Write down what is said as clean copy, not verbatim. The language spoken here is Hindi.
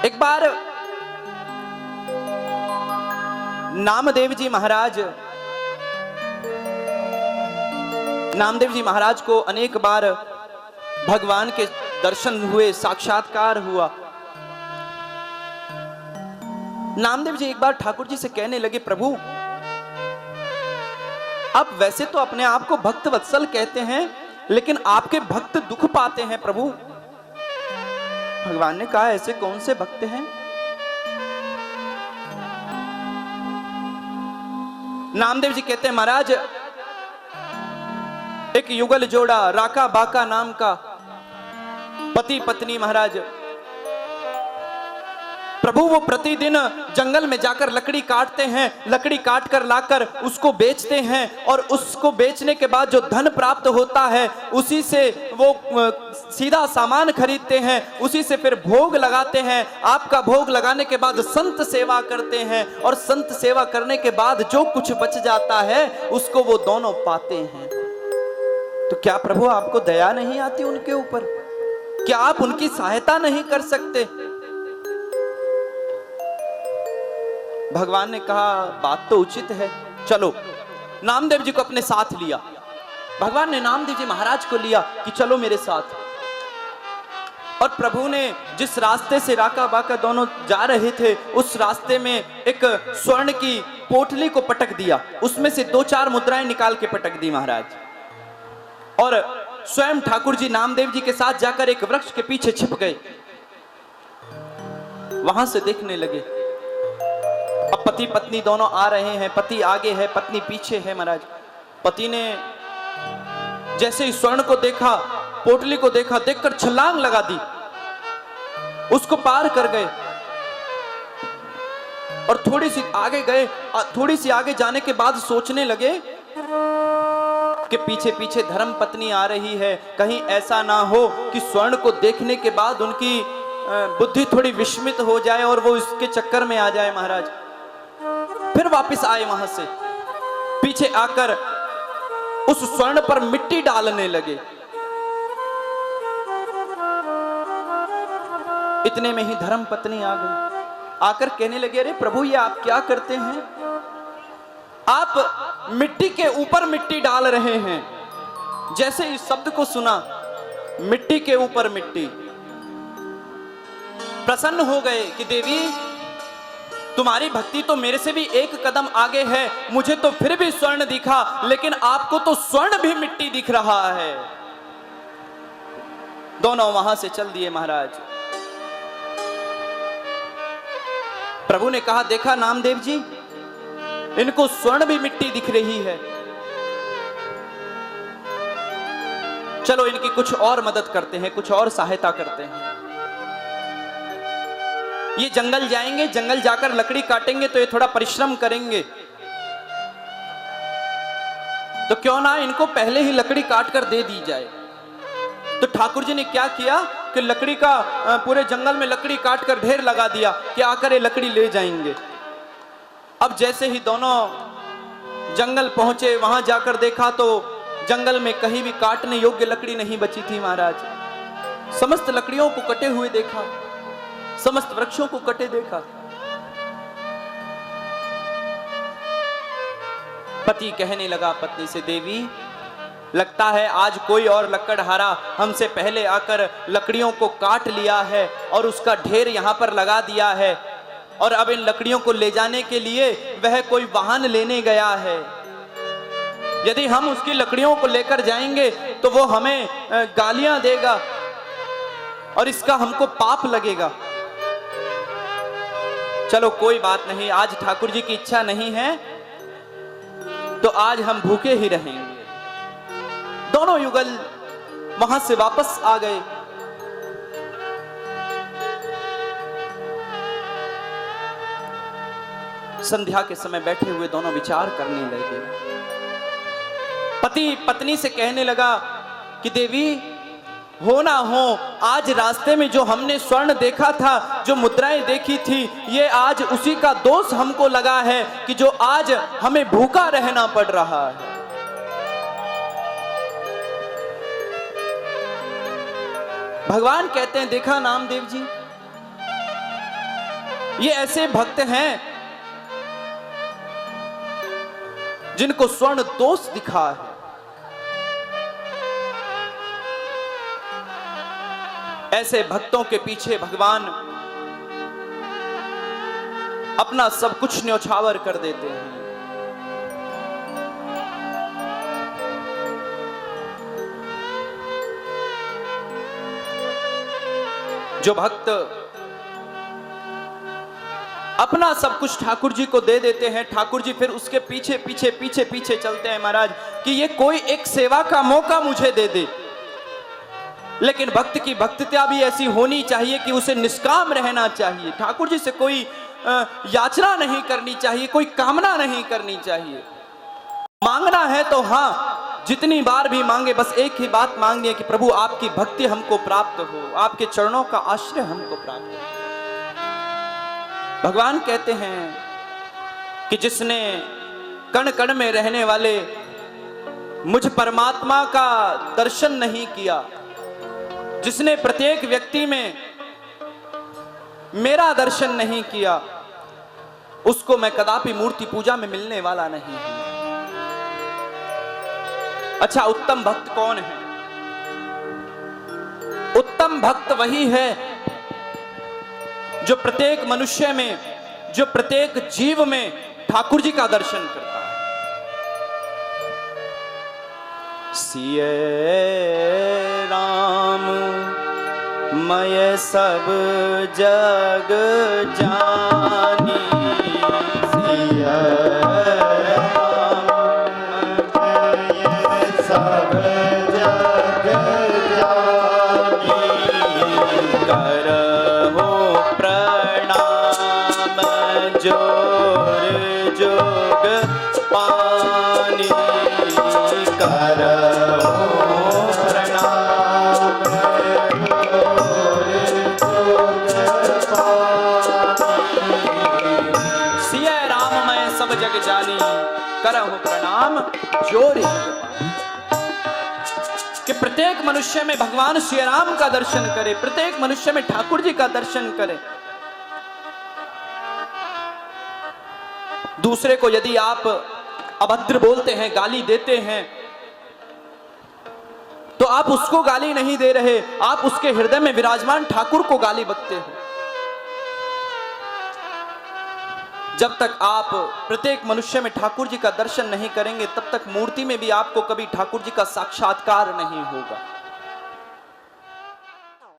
एक बार नामदेव जी महाराज को अनेक बार भगवान के दर्शन हुए, साक्षात्कार हुआ। नामदेव जी एक बार ठाकुर जी से कहने लगे, प्रभु आप वैसे तो अपने आप को भक्त वत्सल कहते हैं, लेकिन आपके भक्त दुख पाते हैं प्रभु। भगवान ने कहा, ऐसे कौन से भक्त हैं? नामदेव जी कहते हैं, महाराज एक युगल जोड़ा राका बाका नाम का पति पत्नी महाराज, प्रभु वो प्रतिदिन जंगल में जाकर लकड़ी काटते हैं, लकड़ी काट कर लाकर उसको बेचते हैं, और उसको बेचने के बाद जो धन प्राप्त होता है उसी से वो सीधा सामान खरीदते हैं, उसी से फिर भोग लगाते हैं। आपका भोग लगाने के बाद संत सेवा करते हैं, और संत सेवा करने के बाद जो कुछ बच जाता है उसको वो दोनों पाते हैं। तो क्या प्रभु आपको दया नहीं आती उनके ऊपर? क्या आप उनकी सहायता नहीं कर सकते? भगवान ने कहा, बात तो उचित है, चलो। नामदेव जी को अपने साथ लिया। भगवान ने नामदेव जी महाराज को लिया कि चलो मेरे साथ। और प्रभु ने जिस रास्ते से राका बाका दोनों जा रहे थे, उस रास्ते में एक स्वर्ण की पोटली को पटक दिया, उसमें से 2-4 मुद्राएं निकाल के पटक दी महाराज। और स्वयं ठाकुर जी नामदेव जी के साथ जाकर एक वृक्ष के पीछे छिप गए। वहां से देखने लगे, अब पति पत्नी दोनों आ रहे हैं, पति आगे है, पत्नी पीछे है महाराज। पति ने जैसे ही स्वर्ण को देखा, पोटली को देखा, देखकर छलांग लगा दी, उसको पार कर गए। और थोड़ी सी आगे गए, थोड़ी सी आगे जाने के बाद सोचने लगे कि पीछे पीछे धर्म पत्नी आ रही है, कहीं ऐसा ना हो कि स्वर्ण को देखने के बाद उनकी बुद्धि थोड़ी विस्मित हो जाए और वो इसके चक्कर में आ जाए महाराज। फिर वापस आए, वहां से पीछे आकर उस स्वर्ण पर मिट्टी डालने लगे। इतने में ही धर्म पत्नी आ गई। आकर कहने लगे, अरे प्रभु ये आप क्या करते हैं? आप मिट्टी के ऊपर मिट्टी डाल रहे हैं। जैसे इस शब्द को सुना, मिट्टी के ऊपर मिट्टी, प्रसन्न हो गए कि देवी तुम्हारी भक्ति तो मेरे से भी एक कदम आगे है, मुझे तो फिर भी स्वर्ण दिखा, लेकिन आपको तो स्वर्ण भी मिट्टी दिख रहा है। दोनों वहां से चल दिए महाराज। प्रभु ने कहा, देखा नामदेव जी, इनको स्वर्ण भी मिट्टी दिख रही है, चलो इनकी कुछ और मदद करते हैं, कुछ और सहायता करते हैं। ये जंगल जाएंगे, जंगल जाकर लकड़ी काटेंगे तो ये थोड़ा परिश्रम करेंगे, तो क्यों ना इनको पहले ही लकड़ी काट कर दे दी जाए। तो ठाकुर जी ने क्या किया कि लकड़ी का पूरे जंगल में लकड़ी काट कर ढेर लगा दिया कि आकर ये लकड़ी ले जाएंगे। अब जैसे ही दोनों जंगल पहुंचे, वहां जाकर देखा तो जंगल में कहीं भी काटने योग्य लकड़ी नहीं बची थी महाराज। समस्त लकड़ियों को कटे हुए देखा, समस्त वृक्षों को कटे देखा। पति कहने लगा पत्नी से, देवी लगता है आज कोई और लकड़हारा हमसे पहले आकर लकड़ियों को काट लिया है और उसका ढेर यहां पर लगा दिया है, और अब इन लकड़ियों को ले जाने के लिए वह कोई वाहन लेने गया है। यदि हम उसकी लकड़ियों को लेकर जाएंगे तो वो हमें गालियां देगा और इसका हमको पाप लगेगा। चलो कोई बात नहीं, आज ठाकुर जी की इच्छा नहीं है तो आज हम भूखे ही रहेंगे। दोनों युगल वहां से वापस आ गए। संध्या के समय बैठे हुए दोनों विचार करने लगे। पति पत्नी से कहने लगा कि देवी हो ना हो, आज रास्ते में जो हमने स्वर्ण देखा था, जो मुद्राएं देखी थी, ये आज उसी का दोष हमको लगा है कि जो आज हमें भूखा रहना पड़ रहा है। भगवान कहते हैं, देखा नामदेव जी, ये ऐसे भक्त हैं जिनको स्वर्ण दोष दिखा है। ऐसे भक्तों के पीछे भगवान अपना सब कुछ न्यौछावर कर देते हैं। जो भक्त अपना सब कुछ ठाकुर जी को दे देते हैं, ठाकुर जी फिर उसके पीछे पीछे पीछे पीछे चलते हैं महाराज कि ये कोई एक सेवा का मौका मुझे दे दे। लेकिन भक्त की भक्तिता भी ऐसी होनी चाहिए कि उसे निष्काम रहना चाहिए, ठाकुर जी से कोई याचना नहीं करनी चाहिए, कोई कामना नहीं करनी चाहिए। मांगना है तो हाँ, जितनी बार भी मांगे, बस एक ही बात मांगनी है कि प्रभु आपकी भक्ति हमको प्राप्त हो, आपके चरणों का आश्रय हमको प्राप्त हो। भगवान कहते हैं कि जिसने कण कण में रहने वाले मुझ परमात्मा का दर्शन नहीं किया, जिसने प्रत्येक व्यक्ति में मेरा दर्शन नहीं किया, उसको मैं कदापि मूर्ति पूजा में मिलने वाला नहीं हूं। अच्छा, उत्तम भक्त कौन है? उत्तम भक्त वही है जो प्रत्येक मनुष्य में, जो प्रत्येक जीव में ठाकुर जी का दर्शन करता है। सिय राम मैं सब जग जानी, सिय राम मैं सब जग जानी, करहो प्रणाम जोर जोग पानी, करहो प्रणाम जोर जोग पानी, सिय राम मैं सब जग जानी, करहु प्रणाम जोर। कि प्रत्येक मनुष्य में भगवान श्री राम का दर्शन करे, प्रत्येक मनुष्य में ठाकुर जी का दर्शन करे। दूसरे को यदि आप अभद्र बोलते हैं, गाली देते हैं, तो आप उसको गाली नहीं दे रहे, आप उसके हृदय में विराजमान ठाकुर को गाली बकते हो। जब तक आप प्रत्येक मनुष्य में ठाकुर जी का दर्शन नहीं करेंगे, तब तक मूर्ति में भी आपको कभी ठाकुर जी का साक्षात्कार नहीं होगा।